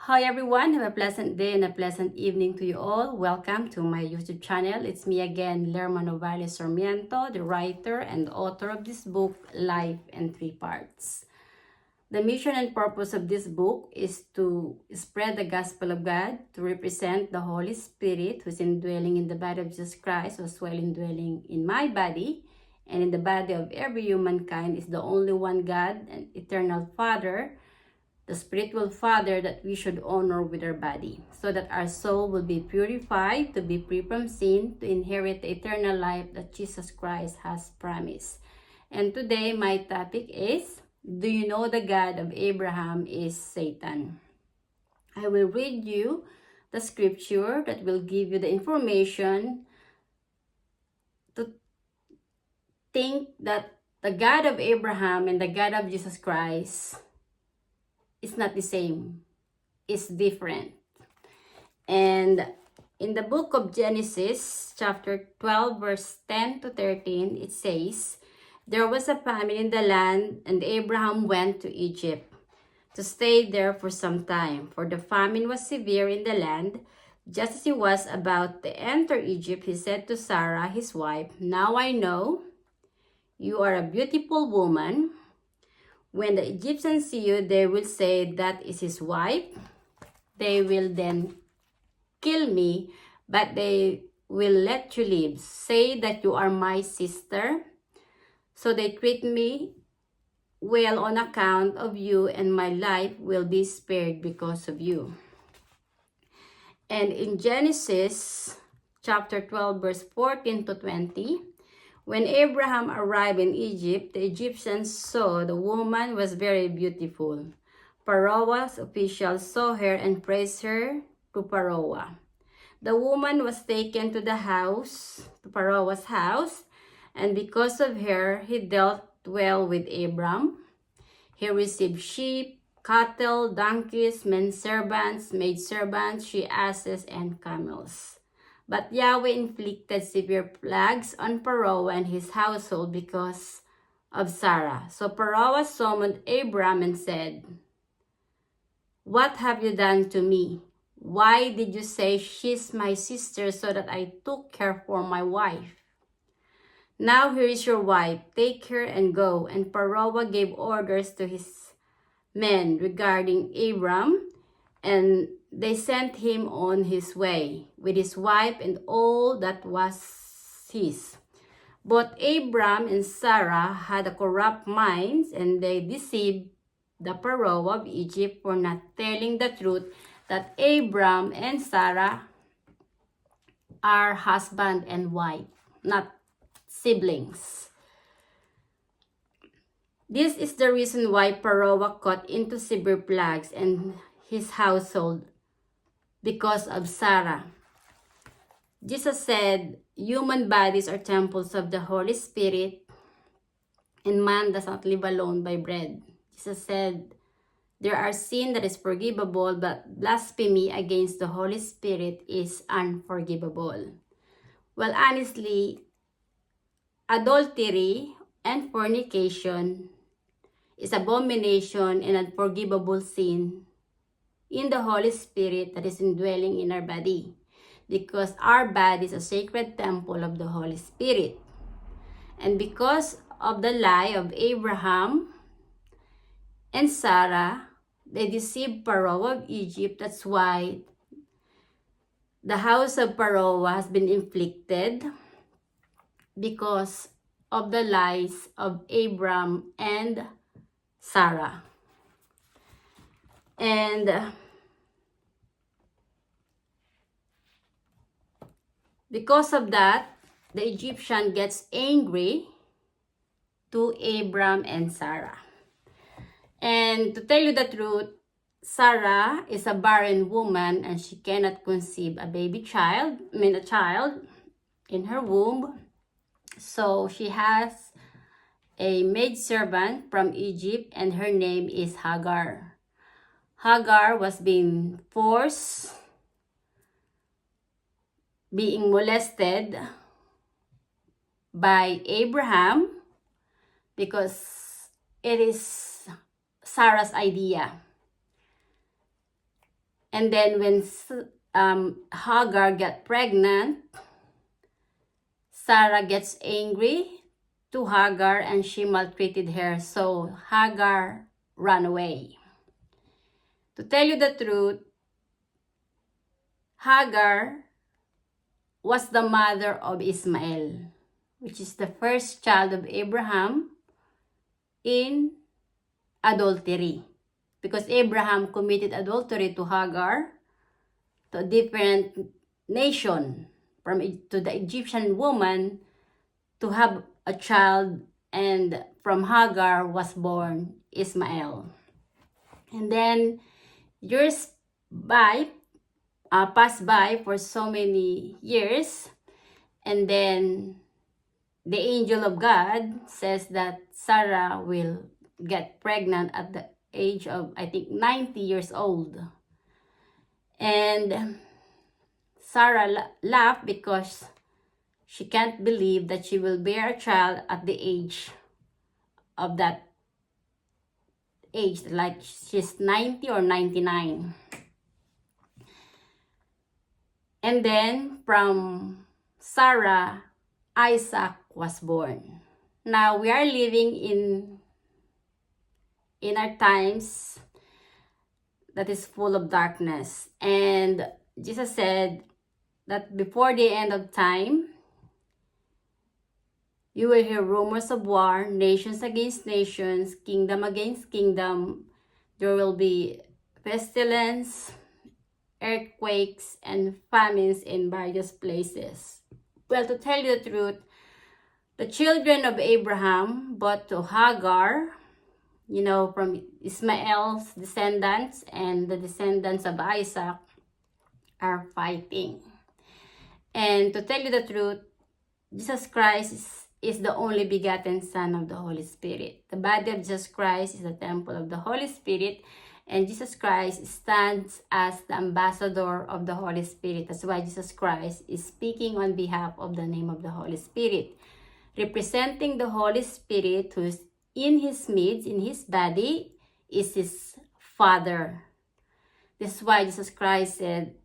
Hi everyone, have a pleasant day and a pleasant evening to you all. Welcome to my YouTube channel. It's me again, Lerma Novales Sarmiento, the writer and author of this book, Life in Three Parts. The mission and purpose of this book is to spread the gospel of God, to represent the Holy Spirit who's indwelling in the body of Jesus Christ, as well indwelling in my body and in the body of every humankind, is the only one God and eternal Father, the spiritual Father that we should honor with our body, so that our soul will be purified, to be free from sin, to inherit the eternal life that Jesus Christ has promised. And today my topic is, do you know the God of Abraham is Satan? I will read you the scripture that will give you the information to think that the God of Abraham and the God of Jesus Christ is not the same. It's different. And in the book of Genesis, chapter 12, verse 10 to 13, it says, "There was a famine in the land, and Abraham went to Egypt to stay there for some time. For the famine was severe in the land. Just as he was about to enter Egypt, he said to Sarah, his wife, 'Now I know you are a beautiful woman. When the Egyptians see you, they will say that is his wife. They will then kill me, but they will let you live. Say that you are my sister.' So they treat me well on account of you, and my life will be spared because of you." And in Genesis chapter 12, verse 14 to 20, when Abraham arrived in Egypt, the Egyptians saw the woman was very beautiful. Pharaoh's officials saw her and praised her to Pharaoh. The woman was taken to Pharaoh's house, and because of her, he dealt well with Abram. He received sheep, cattle, donkeys, men servants, maid servants, she-asses, and camels. But Yahweh inflicted severe plagues on Pharaoh and his household because of Sarah. So Pharaoh summoned Abram and said, "What have you done to me? Why did you say she's my sister so that I took her for my wife? Now here is your wife. Take her and go." And Pharaoh gave orders to his men regarding Abram, and they sent him on his way with his wife and all that was his. Both Abram and Sarah had a corrupt minds, and they deceived the Pharaoh of Egypt for not telling the truth that Abram and Sarah are husband and wife, not siblings. This is the reason why Pharaoh got into severe plagues and his household, because of Sarah. Jesus said, human bodies are temples of the Holy Spirit, and man does not live alone by bread. Jesus said, there are sin that is forgivable, but blasphemy against the Holy Spirit is unforgivable. Well, honestly, adultery and fornication is abomination and unforgivable sin in the Holy Spirit that is indwelling in our body, because our body is a sacred temple of the Holy Spirit. And because of the lie of Abraham and Sarah, they deceived Pharaoh of Egypt. That's why the house of Pharaoh has been inflicted, because of the lies of Abram and Sarah. And because of that, the Egyptian gets angry to Abram and Sarah. And to tell you the truth, Sarah is a barren woman and she cannot conceive a child in her womb. So she has a maidservant from Egypt, and her name is Hagar. Hagar was being molested by Abraham, because it is Sarah's idea. And then when Hagar got pregnant, Sarah gets angry to Hagar and she maltreated her. So Hagar ran away. To tell you the truth, Hagar was the mother of Ismael, which is the first child of Abraham in adultery. Because Abraham committed adultery to Hagar, to a different nation, to the Egyptian woman, to have a child, and from Hagar was born Ismael. And then years passed by for so many years, and then the angel of God says that Sarah will get pregnant at the age of, I think, 90 years old. And Sarah laughed because she can't believe that she will bear a child at the age of that age, like she's 90 or 99. And then from Sarah, Isaac was born. Now we are living in our times that is full of darkness. And Jesus said that before the end of time, you will hear rumors of war, nations against nations, kingdom against kingdom. There will be pestilence, earthquakes, and famines in various places. Well, to tell you the truth, the children of Abraham, but to Hagar, from Ismael's descendants and the descendants of Isaac, are fighting. And to tell you the truth, Jesus Christ is the only begotten Son of the Holy Spirit. The body of Jesus Christ is the temple of the Holy Spirit, and Jesus Christ stands as the ambassador of the Holy Spirit. That's why Jesus Christ is speaking on behalf of the name of the Holy Spirit, representing the Holy Spirit, who is in his midst, in his body, is his Father. This is why Jesus Christ said,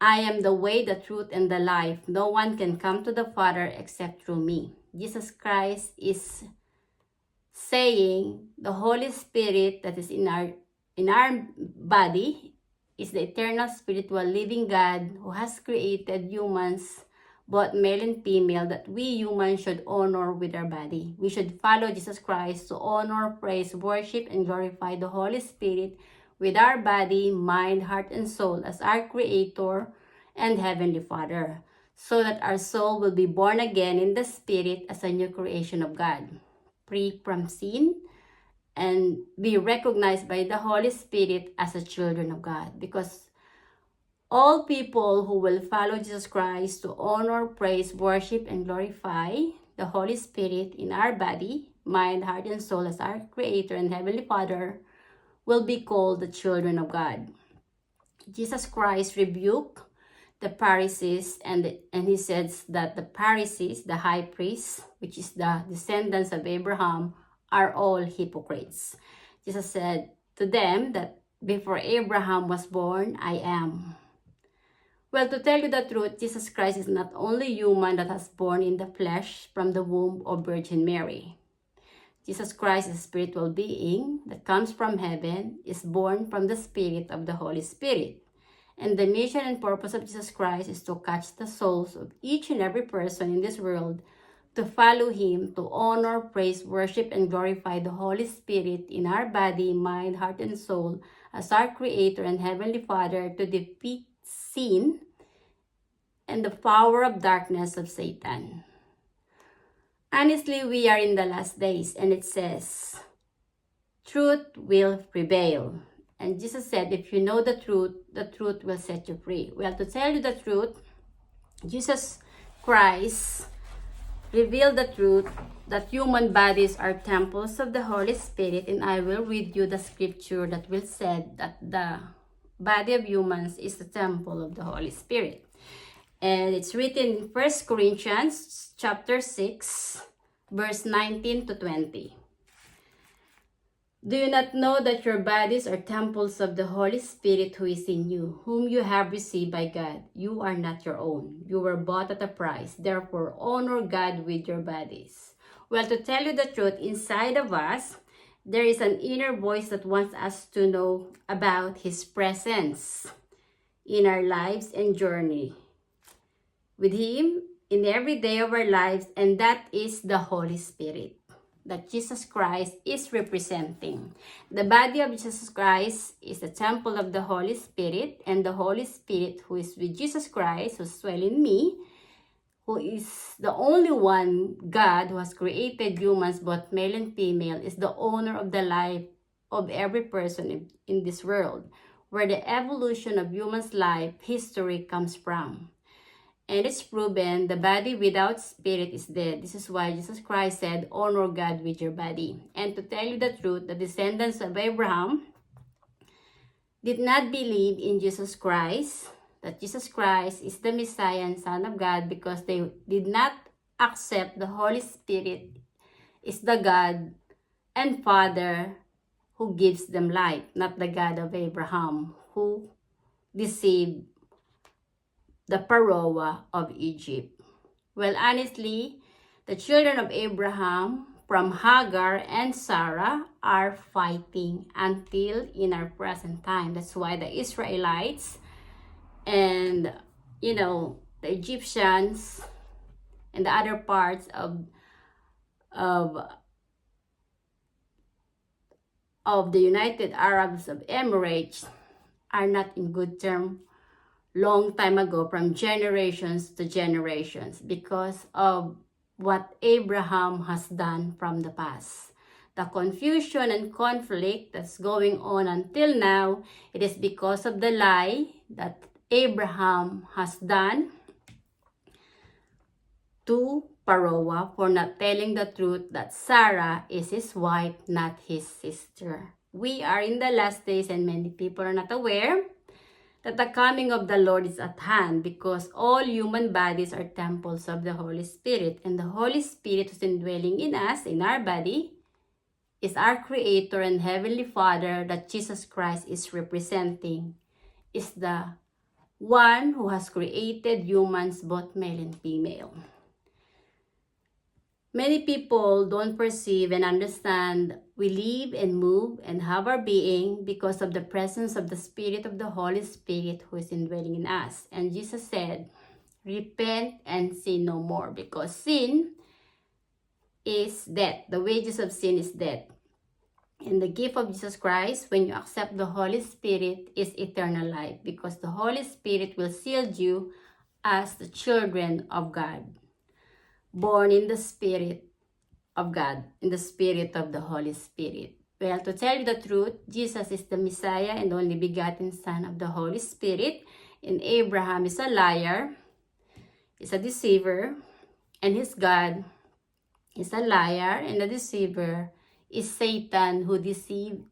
I am the way, the truth, and the life. No one can come to the Father except through me. Jesus Christ is saying the Holy Spirit that is in our body is the eternal spiritual living God who has created humans, both male and female, that we humans should honor with our body. We should follow Jesus Christ to honor, praise, worship, and glorify the Holy Spirit with our body, mind, heart, and soul as our Creator and Heavenly Father, so that our soul will be born again in the Spirit as a new creation of God, free from sin, and be recognized by the Holy Spirit as a children of God. Because all people who will follow Jesus Christ to honor, praise, worship, and glorify the Holy Spirit in our body, mind, heart, and soul as our Creator and Heavenly Father will be called the children of God. Jesus Christ rebuked the Pharisees, and he says that the Pharisees, the high priests, which is the descendants of Abraham, are all hypocrites. Jesus said to them that before Abraham was born, I am. Well, to tell you the truth, Jesus Christ is not only human that has born in the flesh from the womb of Virgin Mary. Jesus Christ is a spiritual being that comes from heaven, is born from the Spirit of the Holy Spirit. And the mission and purpose of Jesus Christ is to catch the souls of each and every person in this world, to follow Him, to honor, praise, worship, and glorify the Holy Spirit in our body, mind, heart, and soul as our Creator and Heavenly Father, to defeat sin and the power of darkness of Satan. Honestly, we are in the last days, and it says, truth will prevail. And Jesus said, if you know the truth will set you free. Well, to tell you the truth, Jesus Christ revealed the truth that human bodies are temples of the Holy Spirit, and I will read you the scripture that will say that the body of humans is the temple of the Holy Spirit. And it's written in 1 Corinthians chapter 6, verse 19 to 20. Do you not know that your bodies are temples of the Holy Spirit who is in you, whom you have received by God? You are not your own. You were bought at a price. Therefore, honor God with your bodies. Well, to tell you the truth, inside of us, there is an inner voice that wants us to know about His presence in our lives and journey with Him in every day of our lives, and that is the Holy Spirit that Jesus Christ is representing. The body of Jesus Christ is the temple of the Holy Spirit, and the Holy Spirit who is with Jesus Christ, who's dwelling in me, who is the only one God who has created humans, both male and female, is the owner of the life of every person in this world, where the evolution of human's life history comes from. And it's proven the body without spirit is dead. This is why Jesus Christ said, honor God with your body. And to tell you the truth, the descendants of Abraham did not believe in Jesus Christ, that Jesus Christ is the Messiah and Son of God, because they did not accept the Holy Spirit is the God and Father who gives them life, not the God of Abraham who deceived the Pharaoh of Egypt. Well, honestly, the children of Abraham from Hagar and Sarah are fighting until in our present time. That's why the Israelites and, the Egyptians and the other parts of the United Arabs of Emirates are not in good terms long time ago, from generations to generations, because of what Abraham has done from the past. The confusion and conflict that's going on until now, it is because of the lie that Abraham has done to Pharaoh for not telling the truth that Sarah is his wife, not his sister. We are in the last days, and many people are not aware that the coming of the Lord is at hand, because all human bodies are temples of the Holy Spirit, and the Holy Spirit who's indwelling in us, in our body, is our Creator and Heavenly Father that Jesus Christ is representing, is the one who has created humans, both male and female. Many people don't perceive and understand we live and move and have our being because of the presence of the Spirit of the Holy Spirit who is indwelling in us. And Jesus said, repent and sin no more, because sin is death. The wages of sin is death. And the gift of Jesus Christ, when you accept the Holy Spirit, is eternal life, because the Holy Spirit will seal you as the children of God, born in the Spirit of God, in the Spirit of the Holy Spirit. Well, to tell you the truth, Jesus is the Messiah and only begotten Son of the Holy Spirit, and Abraham is a liar, is a deceiver, and his God is a liar, and the deceiver is Satan, who deceived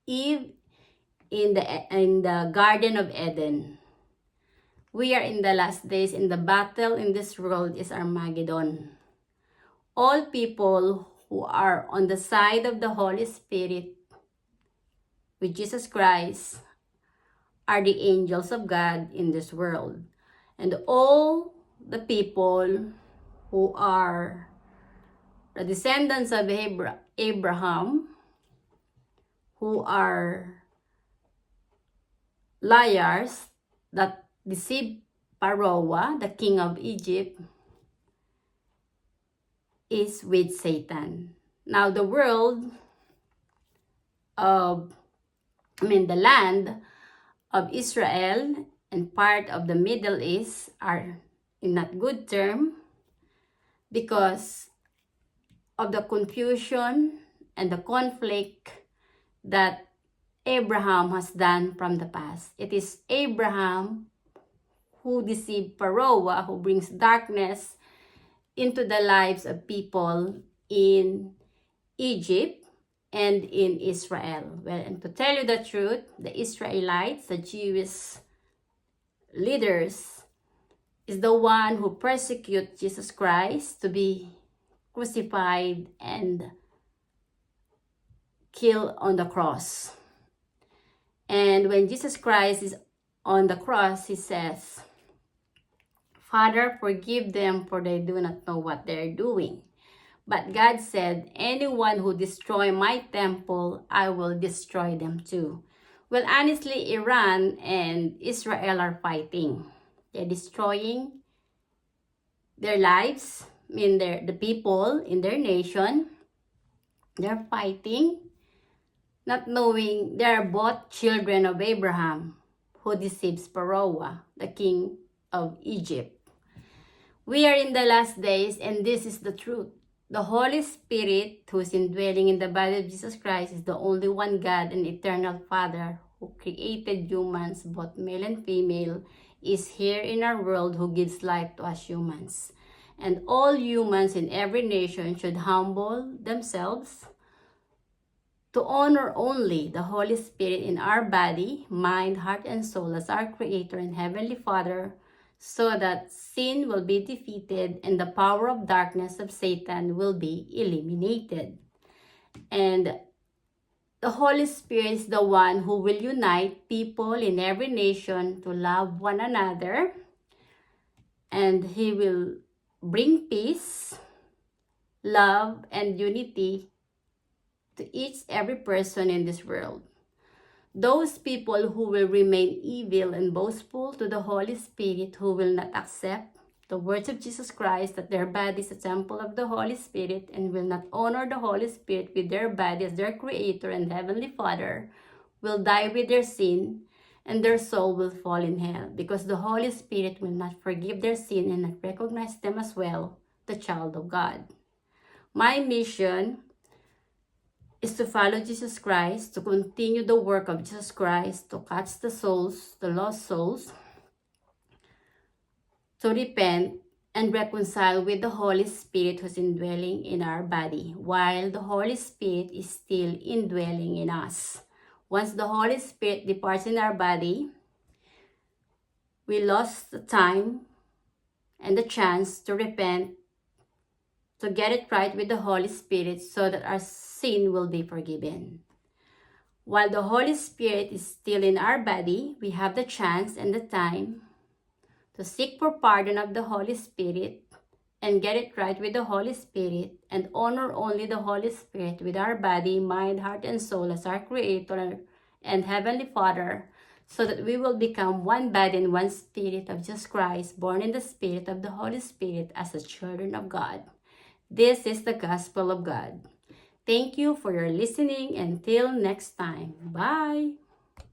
Eve in the Garden of Eden. We are in the last days, and the battle in this world is Armageddon. All people who are on the side of the Holy Spirit with Jesus Christ are the angels of God in this world. And all the people who are the descendants of Abraham, who are liars that deceived Pharaoh, the king of Egypt, is with Satan. Now the the land of Israel and part of the Middle East are in not good term because of the confusion and the conflict that Abraham has done from the past. It is Abraham who deceived Pharaoh, who brings darkness into the lives of people in Egypt and in Israel. Well, and to tell you the truth, the Israelites, the Jewish leaders, is the one who persecute Jesus Christ to be crucified and killed on the cross. And when Jesus Christ is on the cross, he says, Father, forgive them, for they do not know what they're doing. But God said, anyone who destroy my temple, I will destroy them too. Well, honestly, Iran and Israel are fighting. They're destroying their lives, the people in their nation. They're fighting, not knowing they are both children of Abraham, who deceives Pharaoh, the king of Egypt. We are in the last days, and this is the truth. The Holy Spirit, who is indwelling in the body of Jesus Christ, is the only one God and eternal Father who created humans, both male and female, is here in our world, who gives life to us humans. And all humans in every nation should humble themselves to honor only the Holy Spirit in our body, mind, heart, and soul as our Creator and Heavenly Father, so that sin will be defeated and the power of darkness of Satan will be eliminated. And the Holy Spirit is the one who will unite people in every nation to love one another, and he will bring peace, love, and unity to every person in this world. Those people who will remain evil and boastful to the Holy Spirit, who will not accept the words of Jesus Christ that their body is a temple of the Holy Spirit, and will not honor the Holy Spirit with their body as their Creator and Heavenly Father, will die with their sin, and their soul will fall in hell, because the Holy Spirit will not forgive their sin and not recognize them as well, the child of God. My mission is to follow Jesus Christ, to continue the work of Jesus Christ, to catch the souls, the lost souls, to repent and reconcile with the Holy Spirit who's indwelling in our body, while the Holy Spirit is still indwelling in us. Once the Holy Spirit departs in our body, we lost the time and the chance to repent, to get it right with the Holy Spirit, so that our sin will be forgiven. While the Holy Spirit is still in our body, we have the chance and the time to seek for pardon of the Holy Spirit and get it right with the Holy Spirit, and honor only the Holy Spirit with our body, mind, heart, and soul as our Creator and Heavenly Father, so that we will become one body and one spirit of Jesus Christ, born in the Spirit of the Holy Spirit as the children of God. This is the gospel of God. Thank you for your listening. Until next time. Bye.